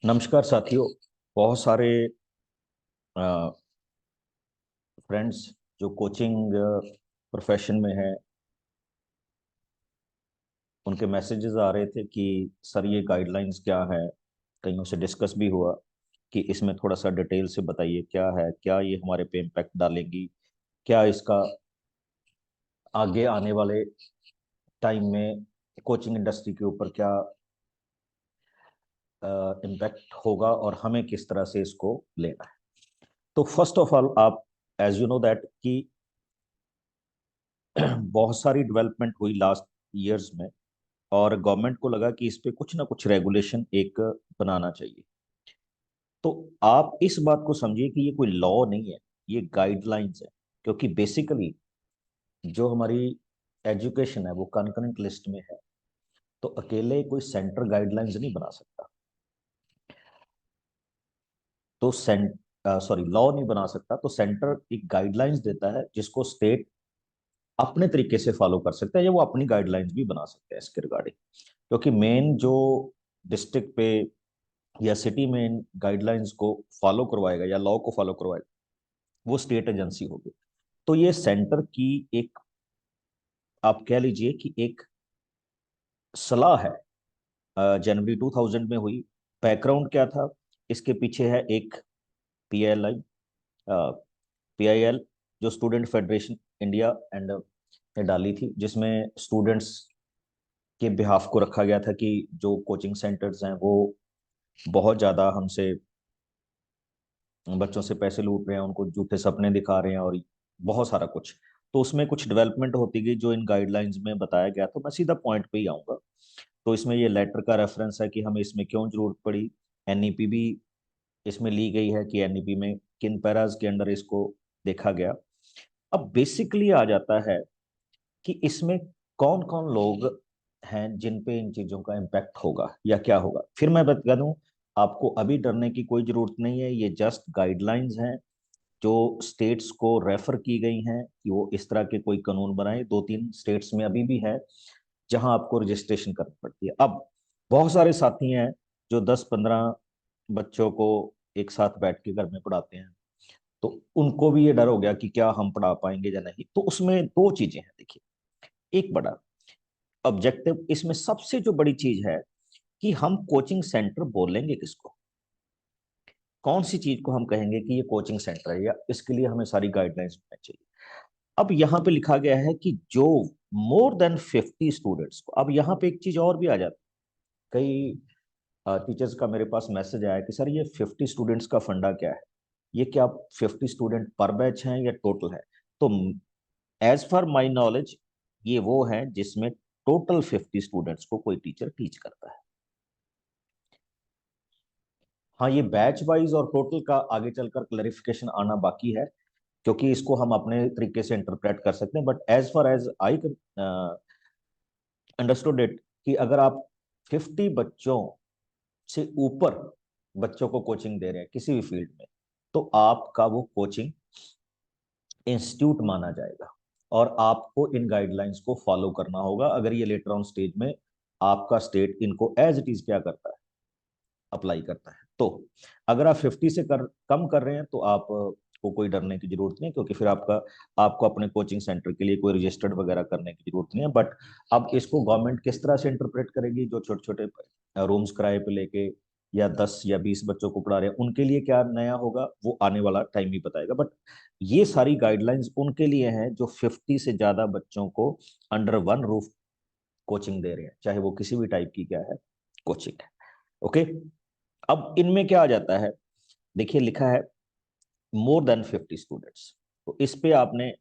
नमस्कार साथियों। बहुत सारे फ्रेंड्स जो कोचिंग प्रोफेशन में हैं, उनके मैसेजेस आ रहे थे कि सर ये गाइडलाइंस क्या है। कईयों से डिस्कस भी हुआ कि इसमें थोड़ा सा डिटेल से बताइए क्या है, क्या ये हमारे पे इम्पैक्ट डालेंगी, क्या इसका आगे आने वाले टाइम में कोचिंग इंडस्ट्री के ऊपर क्या इम्पैक्ट होगा और हमें किस तरह से इसको लेना है। तो फर्स्ट ऑफ ऑल, आप एज यू नो दैट कि बहुत सारी डेवलपमेंट हुई लास्ट ईयर्स में, और गवर्नमेंट को लगा कि इस पे कुछ ना कुछ रेगुलेशन एक बनाना चाहिए। तो आप इस बात को समझिए कि ये कोई लॉ नहीं है, ये गाइडलाइंस है। क्योंकि बेसिकली जो हमारी एजुकेशन है वो कंकरेंट लिस्ट में है, तो अकेले कोई सेंटर गाइडलाइंस नहीं बना सकता। तो सॉरी, लॉ नहीं बना सकता, तो सेंटर एक गाइडलाइंस देता है जिसको स्टेट अपने तरीके से फॉलो कर सकता है, या वो अपनी गाइडलाइंस भी बना सकते हैं इसके रिगार्डिंग। क्योंकि मेन जो डिस्ट्रिक्ट पे या सिटी में इन गाइडलाइंस को फॉलो करवाएगा या लॉ को फॉलो करवाएगा, वो स्टेट एजेंसी होगी। तो ये सेंटर की एक, आप कह लीजिए कि एक सलाह है। जनवरी 2000 में हुई। बैकग्राउंड क्या था इसके पीछे है, एक पीएलआई, पीआईएल, जो स्टूडेंट फेडरेशन इंडिया एंड ने डाली थी, जिसमें स्टूडेंट्स के बिहाफ को रखा गया था कि जो कोचिंग सेंटर्स हैं वो बहुत ज़्यादा हमसे, बच्चों से पैसे लूट रहे हैं, उनको झूठे सपने दिखा रहे हैं और बहुत सारा कुछ। तो उसमें कुछ डेवलपमेंट होती गई जो इन गाइडलाइंस में बताया गया। तो मैं सीधा पॉइंट पे ही आऊँगा। तो इसमें ये लेटर का रेफरेंस है कि हमें इसमें क्यों जरूरत पड़ी। एनईपी भी इसमें ली गई है कि एनईपी में किन पैराज के अंडर इसको देखा गया। अब बेसिकली आ जाता है कि इसमें कौन कौन लोग हैं जिन पे इन चीजों का इम्पैक्ट होगा या क्या होगा। फिर मैं बता दूं, आपको अभी डरने की कोई जरूरत नहीं है, ये जस्ट गाइडलाइंस हैं जो स्टेट्स को रेफर की गई हैं कि वो इस तरह के कोई कानून बनाए। दो तीन स्टेट्स में अभी भी है जहां आपको रजिस्ट्रेशन करनी पड़ती है। अब बहुत सारे साथी हैं जो 10-15 बच्चों को एक साथ बैठ के घर में पढ़ाते हैं, तो उनको भी ये डर हो गया कि क्या हम पढ़ा पाएंगे या नहीं। तो उसमें दो चीजें हैं, देखिए। एक बड़ा ऑब्जेक्टिव इसमें सबसे जो बड़ी चीज है कि हम कोचिंग सेंटर बोलेंगे किसको, कौन सी चीज को हम कहेंगे कि ये कोचिंग सेंटर है, या इसके लिए हमें सारी गाइडलाइंस होनी चाहिए। अब यहाँ पे लिखा गया है कि जो मोर देन 50 स्टूडेंट्स को, अब यहाँ पे एक चीज और भी आ जाती है। कई टीचर्स का मेरे पास मैसेज आया कि सर ये 50 स्टूडेंट्स का फंडा क्या है, ये क्या 50 स्टूडेंट पर बैच हैं या टोटल है। तो एज पर माई नॉलेज ये वो है जिसमें टोटल 50 स्टूडेंट्स को कोई टीचर टीच करता है। हाँ, ये बैच वाइज और टोटल का आगे चलकर क्लैरिफिकेशन आना बाकी है, क्योंकि इसको हम अपने तरीके से इंटरप्रेट कर सकते हैं। But as far as I understood it, कि अगर आप 50 बच्चों से ऊपर बच्चों को कोचिंग दे रहे हैं किसी भी फील्ड में, तो आपका वो कोचिंग इंस्टीट्यूट माना जाएगा, और आपको इन गाइडलाइंस को फॉलो करना होगा। अगर ये लेटर ऑन स्टेज में आपका स्टेट इनको एज इट इज क्या करता है, अप्लाई करता है। तो अगर आप 50 से कम कर रहे हैं तो आप को कोई डरने की जरूरत नहीं है, क्योंकि फिर आपको अपने कोचिंग सेंटर के लिए कोई रजिस्टर्ड वगैरह करने की जरूरत नहीं है। बट अब इसको गवर्नमेंट किस तरह से इंटरप्रेट करेगी, जो छोटे छोटे रूम्स किराए पे लेके या 10 या 20 बच्चों को पढ़ा रहे हैं, उनके लिए क्या नया होगा वो आने वाला टाइम ही बताएगा। बट ये सारी गाइडलाइंस उनके लिए हैं जो 50 से ज्यादा बच्चों को अंडर वन रूफ कोचिंग दे रहे हैं, चाहे वो किसी भी टाइप की क्या है, कोचिंग है। ओके। अब इनमें क्या आ जाता है, देखिए लिखा है मोर देन 50 स्टूडेंट्स, तो इस पे आपने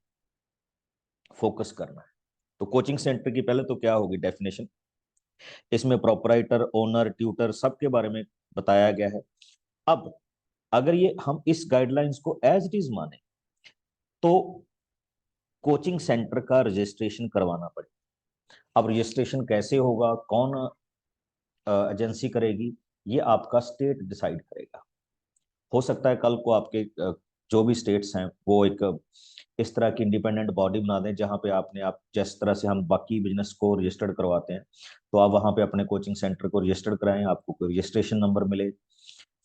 फोकस करना है। तो कोचिंग सेंटर की पहले तो क्या होगी डेफिनेशन, इसमें प्रोपराइटर, ओनर, ट्यूटर सबके बारे में बताया गया है। अब अगर ये हम इस गाइडलाइंस को एज इट इज माने, तो कोचिंग सेंटर का रजिस्ट्रेशन करवाना पड़ेगा। अब रजिस्ट्रेशन कैसे होगा, कौन एजेंसी करेगी, ये आपका स्टेट डिसाइड करेगा। हो सकता है कल को आपके जो भी स्टेट्स हैं वो एक इस तरह की इंडिपेंडेंट बॉडी बना दें जहां पे आप जिस तरह से हम बाकी बिजनेस को रजिस्टर्ड करवाते हैं, तो आप वहां पे अपने कोचिंग सेंटर को रजिस्टर्ड कराएं, आपको कोई रजिस्ट्रेशन नंबर मिले,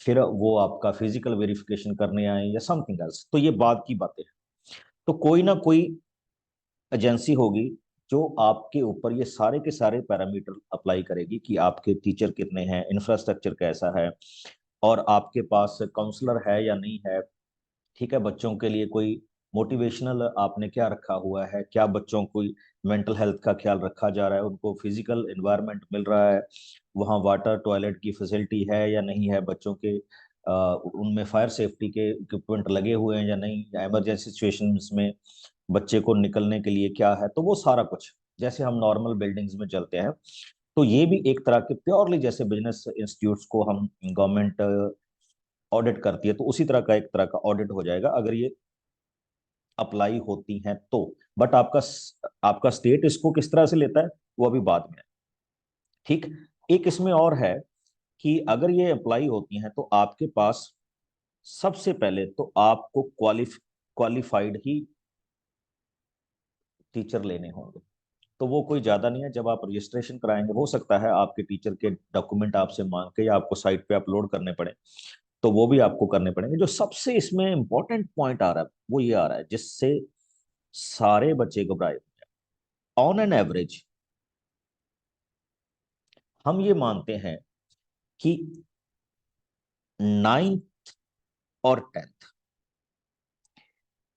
फिर वो आपका फिजिकल वेरिफिकेशन करने आए या समथिंग एल्स, तो ये बाद की बातें हैं। तो कोई ना कोई एजेंसी होगी जो आपके ऊपर ये सारे के सारे पैरामीटर अप्लाई करेगी कि आपके टीचर कितने हैं, इंफ्रास्ट्रक्चर कैसा है, और आपके पास काउंसलर है या नहीं है। ठीक है, बच्चों के लिए कोई मोटिवेशनल आपने क्या रखा हुआ है, क्या बच्चों को मेंटल हेल्थ का ख्याल रखा जा रहा है, उनको फिजिकल एनवायरनमेंट मिल रहा है, वहाँ वाटर टॉयलेट की फैसिलिटी है या नहीं है, बच्चों के उनमें फायर सेफ्टी के इक्विपमेंट लगे हुए हैं या नहीं, या इमरजेंसी सिचुएशंस में बच्चे को निकलने के लिए क्या है, तो वो सारा कुछ जैसे हम नॉर्मल बिल्डिंग्स में चलते हैं, तो ये भी एक तरह के प्योरली जैसे बिजनेस इंस्टीट्यूट्स को हम गवर्नमेंट ऑडिट करती है, तो उसी तरह का एक तरह का ऑडिट हो जाएगा अगर ये अप्लाई होती हैं तो। बट आपका स्टेट इसको किस तरह से लेता है वो अभी बाद में है। ठीक, एक इसमें और है कि अगर ये अप्लाई होती हैं तो आपके पास सबसे पहले तो आपको क्वालिफाइड ही टीचर लेने होंगे। तो वो कोई ज्यादा नहीं है, जब आप रजिस्ट्रेशन कराएंगे हो सकता है आपके टीचर के डॉक्यूमेंट आपसे मांग के या आपको साइट पे अपलोड करने पड़े, तो वो भी आपको करने पड़ेंगे। जो सबसे इसमें इंपॉर्टेंट पॉइंट आ रहा है वो ये आ रहा है जिससे सारे बच्चे घबराए। ऑन एन एवरेज हम ये मानते हैं कि नाइन्थ और टेंथ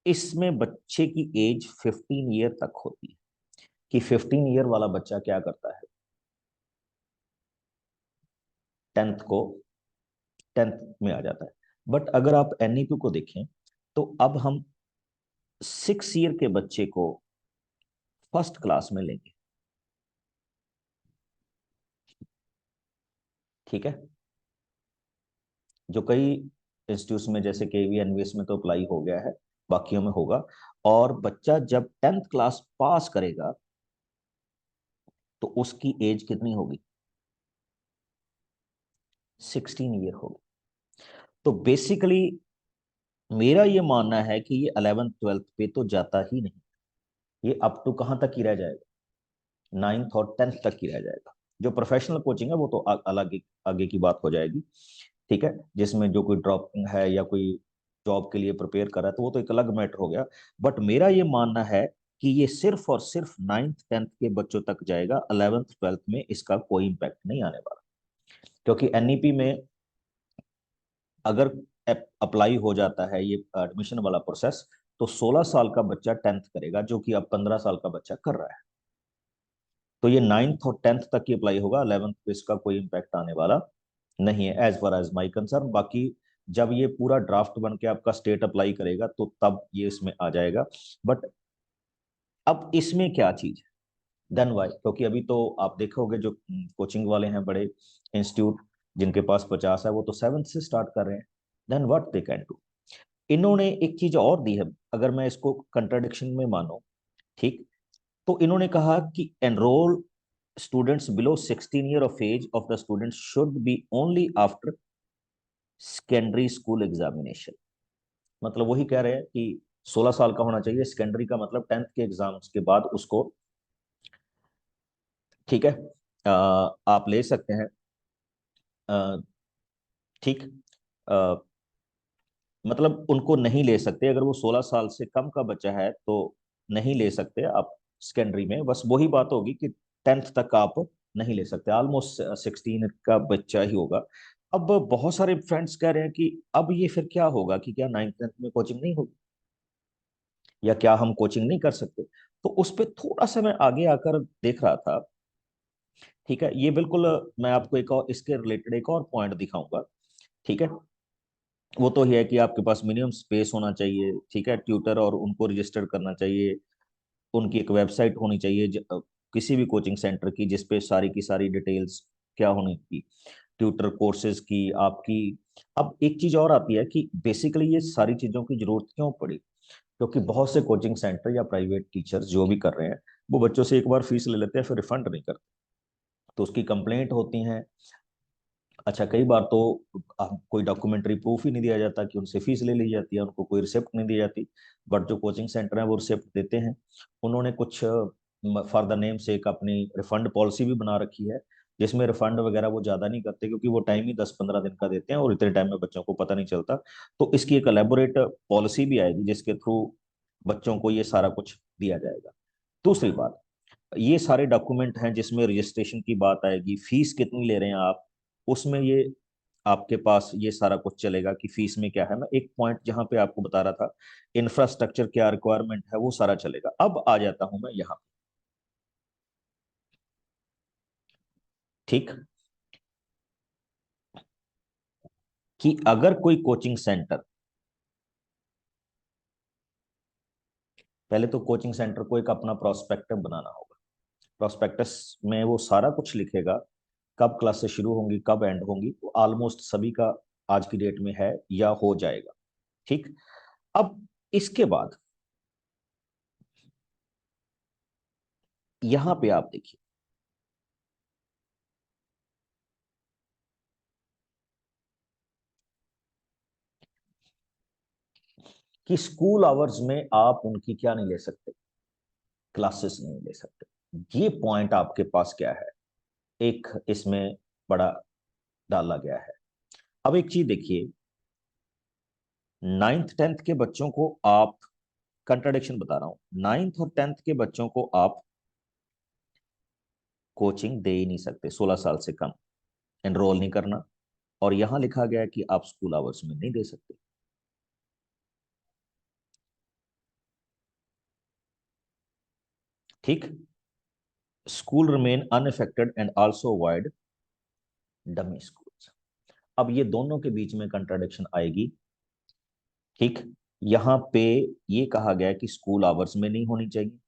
इसमें बच्चे की एज 15 ईयर तक होती है, कि 15 ईयर वाला बच्चा क्या करता है, टेंथ को टेंथ में आ जाता है। बट अगर आप एनईपी को देखें तो अब हम 6 ईयर के बच्चे को फर्स्ट क्लास में लेंगे। ठीक है, जो कई इंस्टीट्यूट में जैसे केवी एनवीएस में तो अप्लाई हो गया है, बाकियों में होगा। और बच्चा जब 10th क्लास पास करेगा तो उसकी एज कितनी होगी, 16 ईयर होगी। तो बेसिकली मेरा ये मानना है कि ये 11th 12th पे तो जाता ही नहीं, ये अप टू कहाँ तक ही रह जाएगा, 9th और 10th तक ही रह जाएगा। जो प्रोफेशनल कोचिंग है वो तो अलग आगे की बात हो जाएगी। ठीक है, जिसमें जो कोई ड्रॉपिंग है या कोई जॉब के लिए प्रिपेयर कर रहा है तो वो तो एक अलग मैटर हो गया। बट मेरा ये मानना है कि ये सिर्फ और सिर्फ 9th 10th के बच्चों तक जाएगा, 11th 12th में इसका कोई इम्पैक्ट नहीं आने वाला। क्योंकि एनईपी में अगर अप्लाई हो जाता है ये एडमिशन वाला प्रोसेस, तो 16 साल का बच्चा 10th करेगा जो कि अब 15 साल का बच्चा कर रहा है। तो ये 9th और 10th तक ही अप्लाई होगा, 11th पे इसका कोई इम्पैक्ट आने वाला नहीं है as far as my concern. बाकी जब ये पूरा ड्राफ्ट बन के आपका स्टेट अप्लाई करेगा तो तब ये इसमें आ जाएगा। बट अब इसमें क्या चीज है, देन वाई, क्योंकि अभी तो आप देखोगे जो कोचिंग वाले हैं बड़े इंस्टीट्यूट जिनके पास 50 है वो तो 7th से स्टार्ट कर रहे हैं। Then what they can do, इन्होंने एक चीज और दी है, अगर मैं इसको कंट्राडिक्शन में मानूं, ठीक, तो इन्होंने कहा कि enrol students below 16 year of age of the students should be only after secondary school examination। मतलब वही कह रहे हैं कि 16 साल का होना चाहिए, सेकेंडरी का मतलब 10th के एग्जाम्स के बाद उसको, ठीक है, आप ले सकते हैं। अ, ठीक, अ, मतलब उनको नहीं ले सकते, अगर वो 16 साल से कम का बच्चा है तो नहीं ले सकते आप सेकेंडरी में, बस वही बात होगी कि 10th तक आप नहीं ले सकते, ऑलमोस्ट 16 का बच्चा ही होगा। अब बहुत सारे फ्रेंड्स कह रहे हैं कि अब ये फिर क्या होगा कि क्या 9th 10th में कोचिंग नहीं होगी, या क्या हम कोचिंग नहीं कर सकते। तो उस पर थोड़ा सा मैं आगे आकर देख रहा था। ठीक है, ये बिल्कुल मैं आपको एक और इसके रिलेटेड एक और पॉइंट दिखाऊंगा। ठीक है, वो तो ये है कि आपके पास मिनिमम स्पेस होना चाहिए, ठीक है, ट्यूटर और उनको रजिस्टर करना चाहिए, उनकी एक वेबसाइट होनी चाहिए किसी भी कोचिंग सेंटर की जिसपे सारी की सारी डिटेल्स क्या होनी की, ट्यूटर कोर्सेज की आपकी। अब एक चीज और आती है कि बेसिकली ये सारी चीजों की जरूरत क्यों पड़ी, क्योंकि बहुत से कोचिंग सेंटर या प्राइवेट टीचर्स जो भी कर रहे हैं वो बच्चों से एक बार फीस ले लेते हैं फिर रिफंड नहीं करते, तो उसकी कंप्लेंट होती हैं। अच्छा, कई बार तो कोई डॉक्यूमेंट्री प्रूफ ही नहीं दिया जाता कि उनसे फीस ले ली जाती है, उनको कोई रिसिप्ट नहीं दी जाती। बट जो कोचिंग सेंटर है वो रिसिप्ट देते हैं। उन्होंने कुछ फॉर द नेम से एक अपनी रिफंड पॉलिसी भी बना रखी है, जिसमें रिफंड वगैरह वो ज्यादा नहीं करते, क्योंकि वो टाइम ही 10-15 दिन का देते हैं और इतने टाइम में बच्चों को पता नहीं चलता। तो इसकी एक एलेबोरेट पॉलिसी भी आएगी जिसके थ्रू बच्चों को ये सारा कुछ दिया जाएगा। दूसरी बात, ये सारे डॉक्यूमेंट हैं जिसमें रजिस्ट्रेशन की बात आएगी, फीस कितनी ले रहे हैं आप, उसमें ये आपके पास ये सारा कुछ चलेगा कि फीस में क्या है। मैं एक पॉइंट जहां पे आपको बता रहा था, इंफ्रास्ट्रक्चर क्या रिक्वायरमेंट है, वो सारा चलेगा। अब आ जाता हूं मैं यहाँ, ठीक, कि अगर कोई कोचिंग सेंटर, पहले तो कोचिंग सेंटर को एक अपना प्रोस्पेक्टस बनाना होगा। प्रोस्पेक्टस में वो सारा कुछ लिखेगा, कब क्लासेस शुरू होंगी, कब एंड होंगी, वो ऑलमोस्ट सभी का आज की डेट में है या हो जाएगा। ठीक। अब इसके बाद यहां पे आप देखिए कि स्कूल आवर्स में आप उनकी क्या नहीं ले सकते, क्लासेस नहीं ले सकते। ये पॉइंट आपके पास क्या है, एक इसमें बड़ा डाला गया है। अब एक चीज देखिए, 9th 10th के बच्चों को आप, कंट्राडिक्शन बता रहा हूं, 9th और 10th के बच्चों को आप कोचिंग दे ही नहीं सकते 16 साल से कम, एनरोल नहीं करना। और यहां लिखा गया है कि आप स्कूल आवर्स में नहीं दे सकते। ठीक। School remain unaffected and also avoid dummy schools. अब ये दोनों के बीच में कंट्राडिक्शन आएगी। ठीक। यहाँ पे ये कहा गया है कि स्कूल आवर्स में नहीं होनी चाहिए,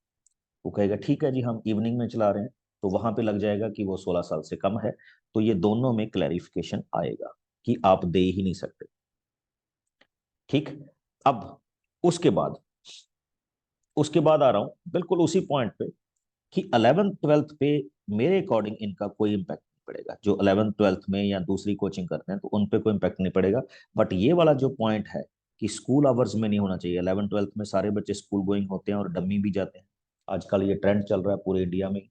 वो कहेगा ठीक है जी हम इवनिंग में चला रहे हैं, तो वहां पे लग जाएगा कि वो 16 साल से कम है। तो ये दोनों में क्लैरिफिकेशन आएगा कि आप दे ही नहीं सकते। ठीक। अब उसके बाद, उसके बाद आ रहा हूं बिल्कुल उसी पॉइंट पे कि 11th 12th पे मेरे अकॉर्डिंग इनका कोई इम्पैक्ट नहीं पड़ेगा। जो 11th 12th में या दूसरी कोचिंग करते हैं तो उन पे कोई इम्पैक्ट नहीं पड़ेगा। बट ये वाला जो पॉइंट है कि स्कूल आवर्स में नहीं होना चाहिए, 11th 12th में सारे बच्चे स्कूल गोइंग होते हैं और डमी भी जाते हैं। आजकल ये ट्रेंड चल रहा है पूरे इंडिया में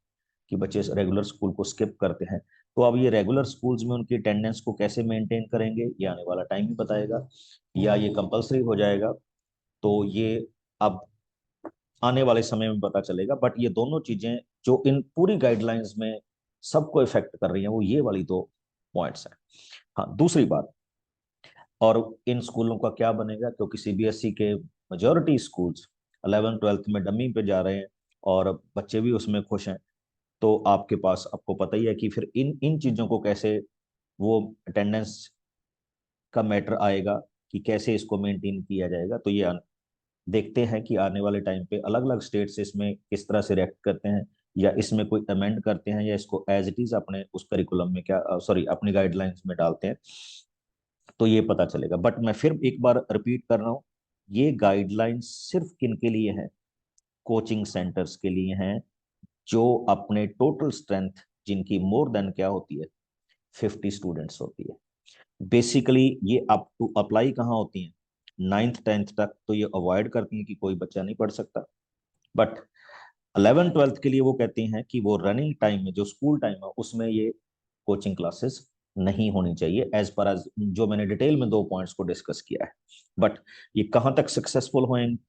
कि बच्चे रेगुलर स्कूल को स्किप करते हैं। तो अब ये रेगुलर स्कूल्स में उनकी अटेंडेंस को कैसे मेंटेन करेंगे, ये आने वाला टाइम ही बताएगा, या ये कंपलसरी हो जाएगा। तो ये अब आने वाले समय में पता चलेगा। बट ये दोनों चीजें जो इन पूरी गाइडलाइंस में सबको इफेक्ट कर रही हैं, वो ये वाली दो पॉइंट्स हैं। हाँ, दूसरी बात, और इन स्कूलों का क्या बनेगा, क्योंकि सीबीएसई के मेजोरिटी स्कूल्स 11th 12th में डमी पे जा रहे हैं और बच्चे भी उसमें खुश हैं। तो आपके पास, आपको पता ही है कि फिर इन इन चीजों को कैसे, वो अटेंडेंस का मैटर आएगा कि कैसे इसको मेंटेन किया जाएगा। तो ये देखते हैं कि आने वाले टाइम पे अलग अलग स्टेट्स इसमें किस तरह से रिएक्ट करते हैं, या इसमें कोई अमेंड करते हैं, या इसको एज इट इज अपने उस करिकुलम में क्या, सॉरी, अपनी गाइडलाइंस में डालते हैं। तो ये पता चलेगा। बट मैं फिर एक बार रिपीट कर रहा हूँ, ये गाइडलाइंस सिर्फ किन के लिए हैं, कोचिंग सेंटर्स के लिए हैं, जो अपने टोटल स्ट्रेंथ, जिनकी मोर देन क्या होती है, 50 स्टूडेंट्स होती है। बेसिकली ये अप टू अप्लाई कहाँ होती हैं, 9th 10th तक तो ये अवॉइड करती हैं कि कोई बच्चा नहीं पढ़ सकता। बट 11th 12th के लिए वो कहती हैं कि वो रनिंग टाइम में, जो स्कूल टाइम है उसमें ये कोचिंग क्लासेस नहीं होनी चाहिए, एज पर एज जो मैंने डिटेल में दो पॉइंट्स को डिस्कस किया है। बट ये कहाँ तक सक्सेसफुल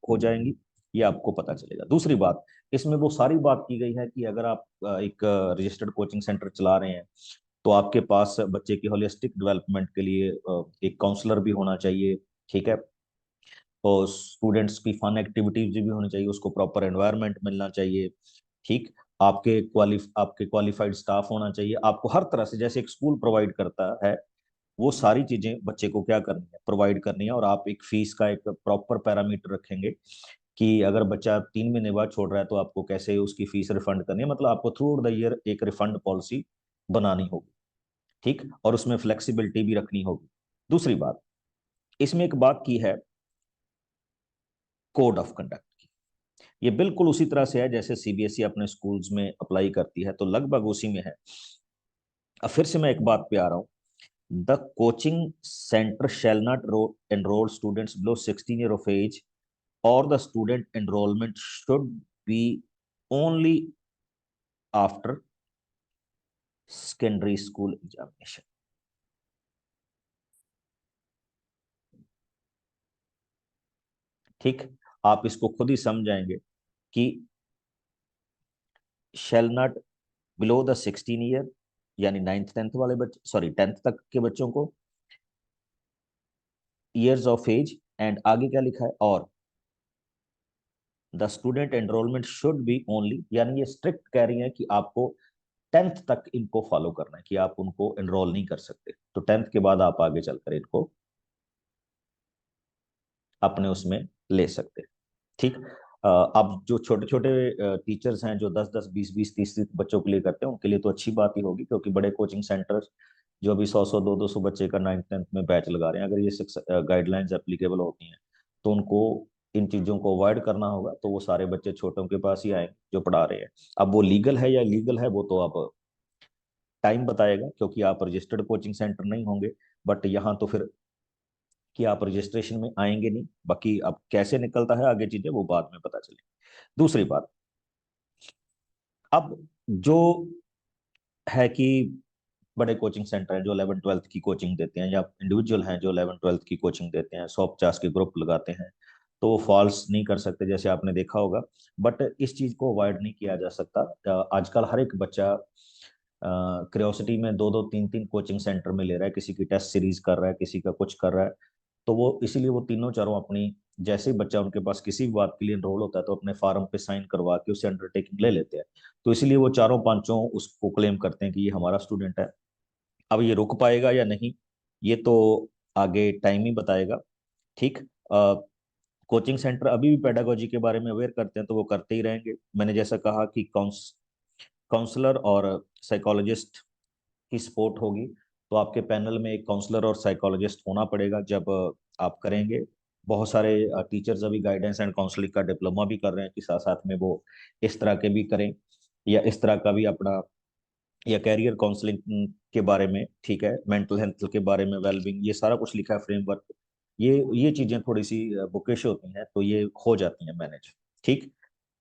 हो जाएंगी, ये आपको पता चलेगा। दूसरी बात, इसमें वो सारी बात की गई है कि अगर आप एक रजिस्टर्ड कोचिंग सेंटर चला रहे हैं, तो आपके पास बच्चे की होलिस्टिक डेवलपमेंट के लिए एक काउंसलर भी होना चाहिए। ठीक है। और स्टूडेंट्स की फन एक्टिविटीज भी होनी चाहिए, उसको प्रॉपर एनवायरनमेंट मिलना चाहिए। ठीक। आपके क्वालिफाइड स्टाफ होना चाहिए। आपको हर तरह से, जैसे एक स्कूल प्रोवाइड करता है, वो सारी चीजें बच्चे को क्या करनी है, प्रोवाइड करनी है। और आप एक फीस का एक प्रॉपर पैरामीटर रखेंगे कि अगर बच्चा 3 महीने बाद छोड़ रहा है तो आपको कैसे उसकी फीस रिफंड करनी है। मतलब आपको थ्रू आउट द ईयर एक रिफंड पॉलिसी बनानी होगी। ठीक। और उसमें फ्लेक्सिबिलिटी भी रखनी होगी। दूसरी बात, इसमें एक बात की है कोड ऑफ कंडक्ट की। ये बिल्कुल उसी तरह से है जैसे सीबीएसई अपने स्कूल्स में अप्लाई करती है, तो लगभग उसी में है। अब फिर से मैं एक बात पे आ रहा हूँ the coaching centre shall not enroll students below 16 year of age, or the student enrollment should be only after secondary school examination. ठीक, आप इसको खुद ही समझाएंगे कि shall not below the 16 year, यानी 9th 10th वाले बच्चे, सॉरी 10th तक के बच्चों को, ईयर्स ऑफ एज, एंड आगे क्या लिखा है, और the student enrolment should be only, यानी ये स्ट्रिक्ट कह रही है कि आपको 10th तक इनको फॉलो करना है, कि आप उनको एनरोल नहीं कर सकते, तो 10th के बाद आप आगे चलकर इनको अपने उसमें ले सकते हैं। ठीक, अब जो छोटे छोटे टीचर्स हैं जो 10 10 20 20 30 30 बच्चों के लिए करते हैं, उनके लिए तो अच्छी बात ही होगी, क्योंकि बड़े कोचिंग सेंटर्स जो अभी 100 100 200 बच्चे का 9th 10th में बैच लगा रहे हैं, अगर ये गाइडलाइंस एप्लीकेबल होती हैं तो उनको इन चीजों को अवॉइड करना होगा, तो वो सारे बच्चे छोटों के पास ही आएंगे जो पढ़ा रहे हैं। अब वो लीगल है या इलीगल है वो तो अब टाइम बताएगा, क्योंकि आप रजिस्टर्ड कोचिंग सेंटर नहीं होंगे। बट यहाँ तो फिर कि आप रजिस्ट्रेशन में आएंगे नहीं, बाकी अब कैसे निकलता है आगे चीजें वो बाद में पता चलेगी। दूसरी बात, अब जो है कि बड़े कोचिंग सेंटर हैं जो 11th 12th की कोचिंग देते हैं, या इंडिविजुअल हैं जो 11th 12th की कोचिंग देते हैं, 100 50 के ग्रुप लगाते हैं, तो वो फॉल्स नहीं कर सकते जैसे आपने देखा होगा। बट इस चीज को अवॉइड नहीं किया जा सकता। आजकल हर एक बच्चा क्रियोसिटी में 2 2 3 3 कोचिंग सेंटर में ले रहा है, किसी की टेस्ट सीरीज कर रहा है, किसी का कुछ कर रहा है, तो वो इसीलिए वो तीनों चारों अपनी, जैसे ही बच्चा उनके पास किसी भी बात के लिए एनरोल होता है तो अपने फार्म पे साइन करवा के उससे अंडरटेकिंग ले लेते हैं। तो इसलिए वो चारों पांचों उसको क्लेम करते हैं कि ये हमारा स्टूडेंट है। अब ये रुक पाएगा या नहीं, ये तो आगे टाइम ही बताएगा। ठीक, कोचिंग सेंटर अभी भी पेडागोजी के बारे में अवेयर करते हैं, तो वो करते ही रहेंगे। मैंने जैसा कहा कि काउंसलर और साइकोलॉजिस्ट की सपोर्ट होगी, तो आपके पैनल में एक काउंसलर और साइकोलॉजिस्ट होना पड़ेगा जब आप करेंगे। बहुत सारे टीचर्स अभी गाइडेंस एंड काउंसलिंग का डिप्लोमा भी कर रहे हैं कि साथ साथ में वो इस तरह के भी करें, या इस तरह का भी अपना, या कैरियर काउंसलिंग के बारे में, ठीक है, मेंटल हेल्थ के बारे में, वेलबींग, ये सारा कुछ लिखा है फ्रेमवर्क। ये चीजें थोड़ी सी बुकिश होती हैं, तो ये हो जाती हैं मैनेज। ठीक,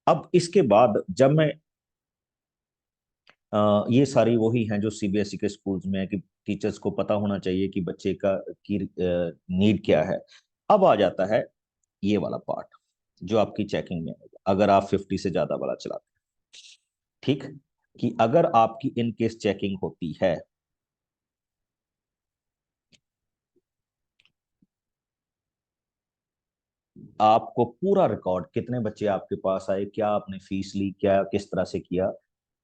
अब इसके बाद जब मैं ये सारी वही हैं जो सीबीएसई के स्कूल्स में है कि टीचर्स को पता होना चाहिए कि बच्चे का की नीड क्या है। अब आ जाता है ये वाला पार्ट जो आपकी चेकिंग में आएगा, अगर आप 50 से ज्यादा वाला चलाते हैं। ठीक, कि अगर आपकी इन केस चेकिंग होती है, आपको पूरा रिकॉर्ड, कितने बच्चे आपके पास आए, क्या आपने फीस ली, क्या किस तरह से किया,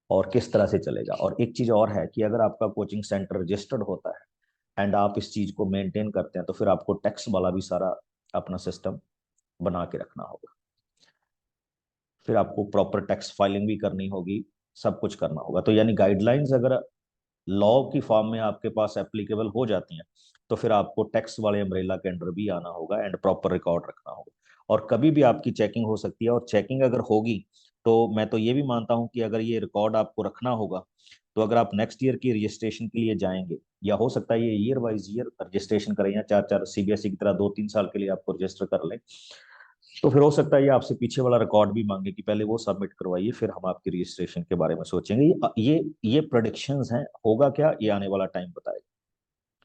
और किस तरह से चलेगा। और एक चीज और है कि अगर आपका कोचिंग सेंटर रजिस्टर्ड होता है एंड आप इस चीज को मेंटेन करते हैं, तो फिर आपको टैक्स वाला भी सारा अपना सिस्टम बना के रखना होगा। फिर आपको प्रॉपर टैक्स फाइलिंग भी करनी होगी, सब कुछ करना होगा। तो यानी गाइडलाइंस अगर लॉ की फॉर्म में आपके पास एप्लीकेबल हो जाती हैं, तो फिर आपको टैक्स वाले अम्ब्रेला के अंडर भी आना होगा एंड प्रॉपर रिकॉर्ड रखना होगा। और कभी भी आपकी चेकिंग हो सकती है, और चेकिंग अगर होगी तो मैं तो ये भी मानता हूं कि अगर ये रिकॉर्ड आपको रखना होगा, तो अगर आप नेक्स्ट ईयर की रजिस्ट्रेशन के लिए जाएंगे, या हो सकता है ये ईयर वाइज ईयर रजिस्ट्रेशन करें, या 4 4 सीबीएसई की तरह 2 3 साल के लिए आपको रजिस्टर कर लें, तो फिर हो सकता है ये आपसे पीछे वाला रिकॉर्ड भी मांगे कि पहले वो सबमिट करवाइए, फिर हम आपकी रजिस्ट्रेशन के बारे में सोचेंगे। ये प्रोडिक्शंस हैं, होगा क्या ये आने वाला टाइम बताएगा।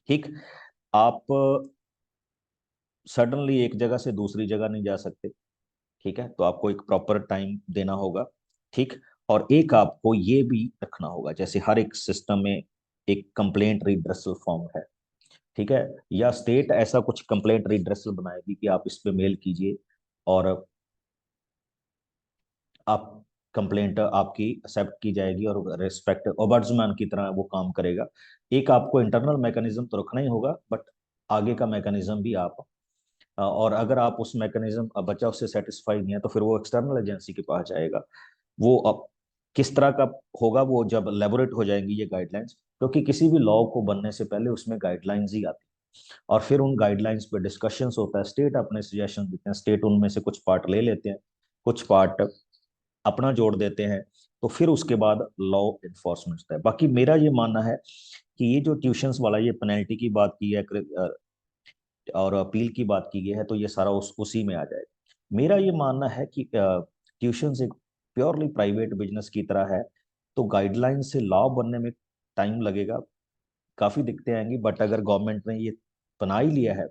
ठीक, आप सडनली एक जगह से दूसरी जगह नहीं जा सकते, ठीक है, तो आपको एक प्रॉपर टाइम देना होगा। ठीक, और एक आपको ये भी रखना होगा, जैसे हर एक सिस्टम में एक कंप्लेंट रिड्रेसल फॉर्म है, ठीक है, या स्टेट ऐसा कुछ कंप्लेंट रिड्रेसल बनाएगी कि आप इस पे मेल कीजिए और आप कंप्लेंट आपकी एक्सेप्ट की जाएगी, और रिस्पेक्ट ओबर्ट्समैन की तरह वो काम करेगा। एक आपको इंटरनल मैकेनिज्म तो रखना ही होगा, बट आगे का मैकेनिज्म भी आप, और अगर आप उस मैकेनिज्म बच्चा उससे सेटिस्फाई नहीं है, तो फिर वो एक्सटर्नल एजेंसी के पास जाएगा। वो अब किस तरह का होगा वो जब लेबोरेट हो जाएंगी ये गाइडलाइंस, क्योंकि किसी भी लॉ को बनने से पहले उसमें गाइडलाइंस ही आती है, और फिर उन गाइडलाइंस पे डिस्कशंस होता है, स्टेट अपने सजेशन देते हैं, स्टेट उनमें से कुछ पार्ट ले लेते हैं, कुछ पार्ट अपना जोड़ देते हैं, तो फिर उसके बाद लॉ इन्फोर्समेंट है। बाकी मेरा ये मानना है कि ये जो ट्यूशंस वाला ये पेनल्टी की बात की है और अपील की बात की गई है, तो ये सारा उसी में आ जाएगा। मेरा ये मानना है कि ट्यूशंस एक प्योरली प्राइवेट बिजनेस की तरह है, तो गाइडलाइन से लॉ बनने में टाइम लगेगा, काफी दिक्कतें आएंगी, बट अगर गवर्नमेंट ने ये बना ही लिया है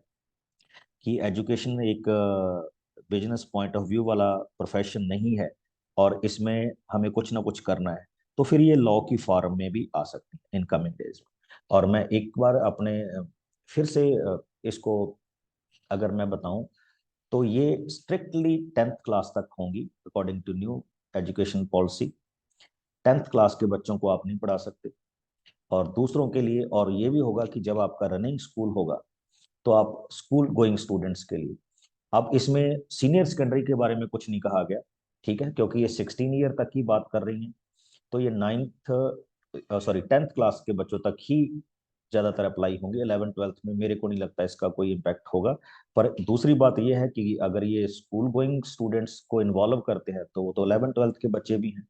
कि एजुकेशन एक बिजनेस पॉइंट ऑफ व्यू वाला प्रोफेशन नहीं है और इसमें हमें कुछ ना कुछ करना है, तो फिर ये लॉ की फॉर्म में भी आ सकती है इन कमिंग डेज में। और मैं एक बार अपने फिर से इसको अगर मैं बताऊं, तो ये स्ट्रिक्टली 10th क्लास तक होंगी according to new education policy. 10th class के बच्चों को आप नहीं पढ़ा सकते, और दूसरों के लिए और ये भी होगा कि जब आपका रनिंग स्कूल होगा तो आप स्कूल गोइंग स्टूडेंट्स के लिए, अब इसमें सीनियर सेकेंडरी के बारे में कुछ नहीं कहा गया, ठीक है, क्योंकि ये 16 ईयर तक की बात कर रही हैं, तो ये 10th क्लास के बच्चों तक ही ज्यादातर अप्लाई होंगे। 11th 12th में मेरे को नहीं लगता इसका कोई इम्पैक्ट होगा। पर दूसरी बात ये है कि अगर ये स्कूल गोइंग स्टूडेंट्स को इन्वॉल्व करते हैं तो वो तो 11th 12th के बच्चे भी हैं।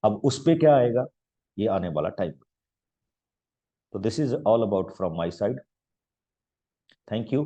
अब उस पे क्या आएगा, ये आने वाला टाइम। तो this is all about from my side. Thank you.